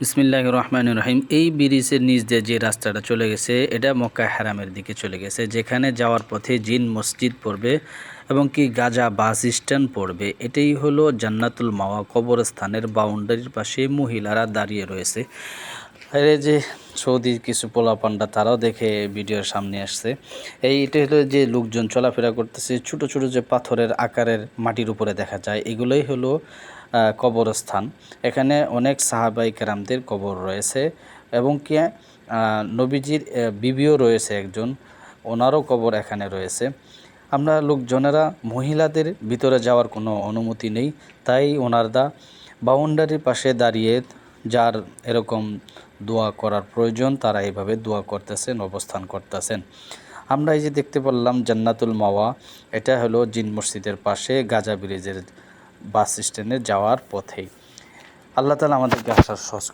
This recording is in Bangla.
বিসমিল্লাহির রহমানির রহিম। এই ব্রিজের নিচ দিয়ে যে রাস্তাটা চলে গেছে এটা মক্কা হারামের দিকে চলে গেছে, যেখানে যাওয়ার পথে জিন মসজিদ পড়বে এবং কি গাজা বাস স্ট্যান্ড পড়বে। এটাই হলো জান্নাতুল মাওয়া কবরস্থানের বাউন্ডারির পাশে মহিলারা দাঁড়িয়ে রয়েছে। আর এই যে সৌদির কিছু পোলাপান্ডা তারাও দেখে ভিডিওর সামনে আসছে। এটা হলো যে লোকজন চলাফেরা করতেছে, ছোট ছোট যে পাথরের আকারের মাটির উপরে দেখা যায়, এগুলোই হলো কবরস্থান। এখানে অনেক সাহাবাই কেরামদের কবর রয়েছে এবং কি নবীজির বিবিও রয়েছে একজন, ওনারও কবর এখানে রয়েছে। আমরা লোকজনেরা মহিলাদের ভিতরে যাওয়ার কোনো অনুমতি নেই, তাই ওনারদা বাউন্ডারির পাশে দাঁড়িয়ে যার এরকম দোয়া করার প্রয়োজন তারা এইভাবে দোয়া করতেছেন, অবস্থান করতেছেন। আমরা এই যে দেখতে পারলাম জান্নাতুল মাওয়া, এটা হলো জিন মসজিদের পাশে গাজা ব্রিজের বাস স্ট্যান্ডে যাওয়ার পথেই। আল্লাহ তাআলা আমাদেরকে আসার সহজ